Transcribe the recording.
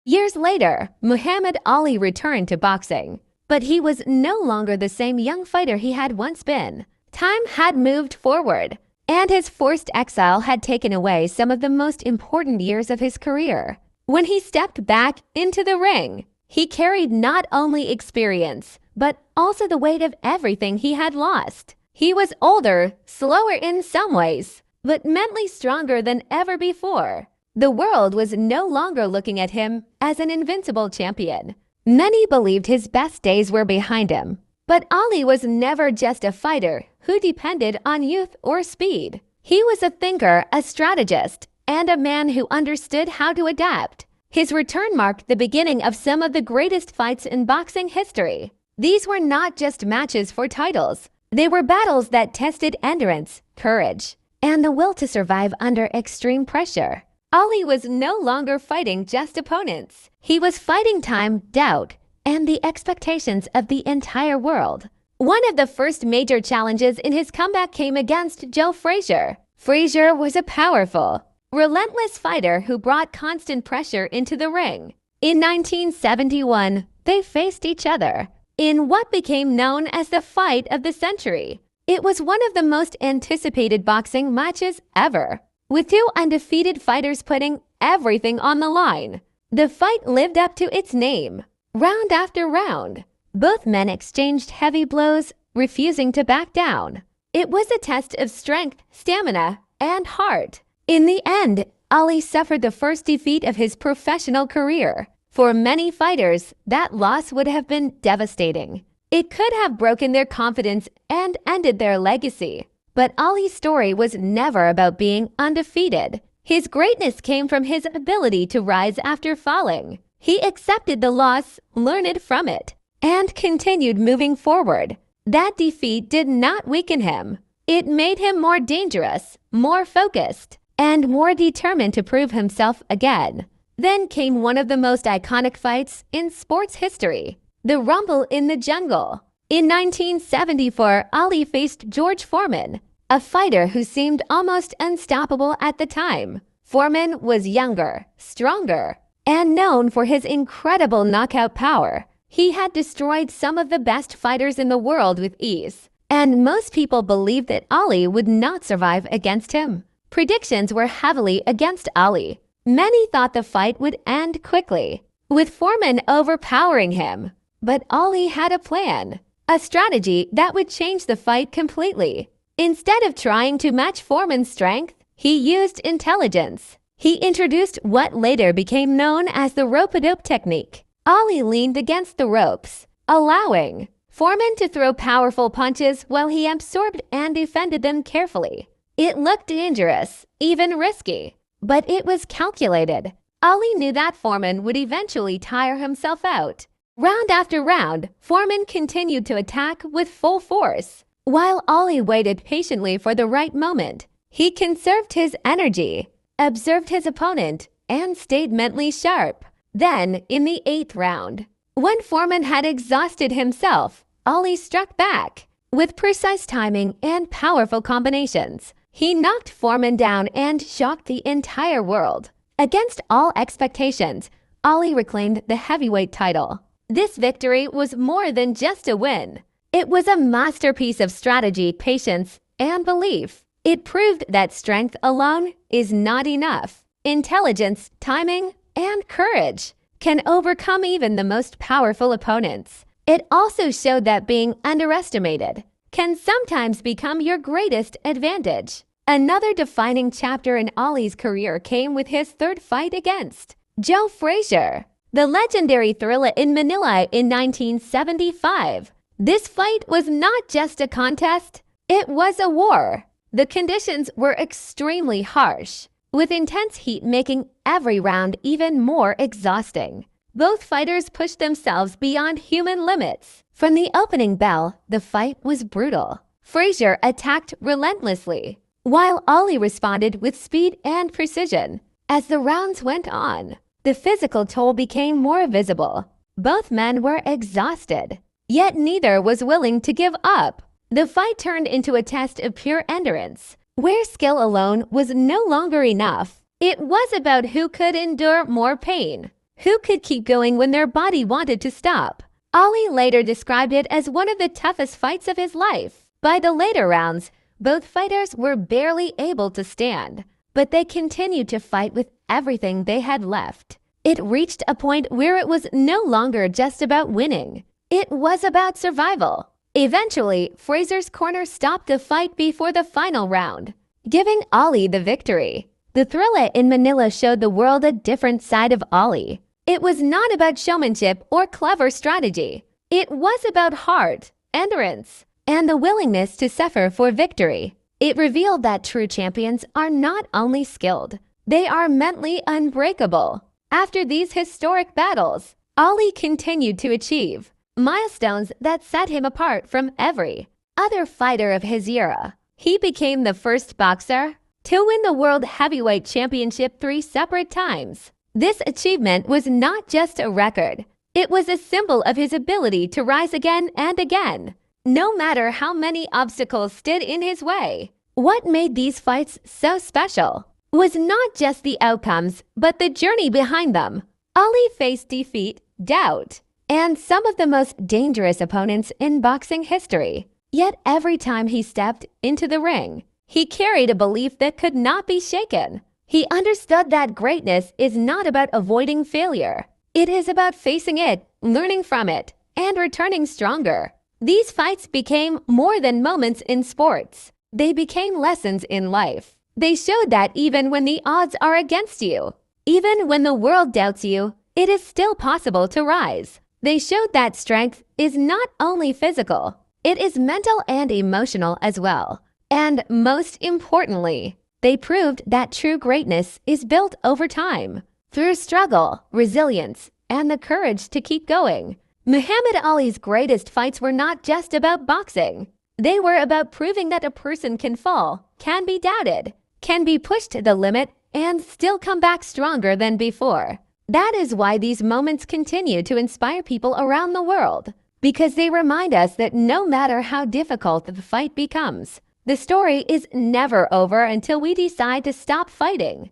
Years later, Muhammad Ali returned to boxing, but he was no longer the same young fighter he had once been. Time had moved forward, and his forced exile had taken away some of the most important years of his career. When he stepped back into the ring, he carried not only experience, but also the weight of everything he had lost. He was older, slower in some ways, but mentally stronger than ever before. The world was no longer looking at him as an invincible champion. Many believed his best days were behind him, but Ali was never just a fighter who depended on youth or speed. He was a thinker, a strategist, and a man who understood how to adapt. His return marked the beginning of some of the greatest fights in boxing history. These were not just matches for titles. They were battles that tested endurance, courage, and the will to survive under extreme pressure. Ali was no longer fighting just opponents. He was fighting time, doubt, and the expectations of the entire world. One of the first major challenges in his comeback came against Joe Frazier. Frazier was a powerful, relentless fighter who brought constant pressure into the ring. In 1971, they faced each other in what became known as the fight of the century. It was one of the most anticipated boxing matches ever, with two undefeated fighters putting everything on the line. The fight lived up to its name. Round after round, both men exchanged heavy blows, refusing to back down. It was a test of strength, stamina, and heart. In the end, Ali suffered the first defeat of his professional career. For many fighters, that loss would have been devastating. It could have broken their confidence and ended their legacy. But Ali's story was never about being undefeated. His greatness came from his ability to rise after falling. He accepted the loss, learned from it, and continued moving forward. That defeat did not weaken him. It made him more dangerous, more focused, and more determined to prove himself again. Then came one of the most iconic fights in sports history, the Rumble in the Jungle. In 1974, Ali faced George Foreman, a fighter who seemed almost unstoppable at the time. Foreman was younger, stronger, and known for his incredible knockout power. He had destroyed some of the best fighters in the world with ease, and most people believed that Ali would not survive against him. Predictions were heavily against Ali. Many thought the fight would end quickly, with Foreman overpowering him. But Ali had a plan, a strategy that would change the fight completely. Instead of trying to match Foreman's strength, he used intelligence. He introduced what later became known as the rope-a-dope technique. Ali leaned against the ropes, allowing Foreman to throw powerful punches while he absorbed and defended them carefully. It looked dangerous, even risky, but it was calculated. Ali knew that Foreman would eventually tire himself out. Round after round, Foreman continued to attack with full force. While Ali waited patiently for the right moment, he conserved his energy, observed his opponent, and stayed mentally sharp. Then, in the 8th round, when Foreman had exhausted himself, Ali struck back. With precise timing and powerful combinations, he knocked Foreman down and shocked the entire world. Against all expectations, Ali reclaimed the heavyweight title. This victory was more than just a win. It was a masterpiece of strategy, patience, and belief. It proved that strength alone is not enough. Intelligence, timing, and courage can overcome even the most powerful opponents. It also showed that being underestimated can sometimes become your greatest advantage. Another defining chapter in Ali's career came with his third fight against Joe Frazier, the legendary Thrilla in Manila in 1975. This fight was not just a contest, it was a war. The conditions were extremely harsh, with intense heat making every round even more exhausting. Both fighters pushed themselves beyond human limits. From the opening bell, the fight was brutal. Frazier attacked relentlessly, while Ali responded with speed and precision. As the rounds went on, the physical toll became more visible. Both men were exhausted, yet neither was willing to give up. The fight turned into a test of pure endurance, where skill alone was no longer enough. It was about who could endure more pain. Who could keep going when their body wanted to stop? Ali later described it as one of the toughest fights of his life. By the later rounds, both fighters were barely able to stand, but they continued to fight with everything they had left. It reached a point where it was no longer just about winning. It was about survival. Eventually, Frazier's corner stopped the fight before the final round, giving Ali the victory. The thriller in Manila showed the world a different side of Ali. It was not about showmanship or clever strategy. It was about heart, endurance, and the willingness to suffer for victory. It revealed that true champions are not only skilled, they are mentally unbreakable. After these historic battles, Ali continued to achieve milestones that set him apart from every other fighter of his era. He became the first boxer to win the World Heavyweight Championship 3 separate times. This achievement was not just a record. It was a symbol of his ability to rise again and again, no matter how many obstacles stood in his way. What made these fights so special was not just the outcomes, but the journey behind them. Ali faced defeat, doubt, and some of the most dangerous opponents in boxing history. Yet every time he stepped into the ring, he carried a belief that could not be shaken. He understood that greatness is not about avoiding failure. It is about facing it, learning from it, and returning stronger. These fights became more than moments in sports. They became lessons in life. They showed that even when the odds are against you, even when the world doubts you, it is still possible to rise. They showed that strength is not only physical, it is mental and emotional as well. And most importantly, they proved that true greatness is built over time, through struggle, resilience, and the courage to keep going. Muhammad Ali's greatest fights were not just about boxing. They were about proving that a person can fall, can be doubted, can be pushed to the limit, and still come back stronger than before. That is why these moments continue to inspire people around the world, because they remind us that no matter how difficult the fight becomes, the story is never over until we decide to stop fighting.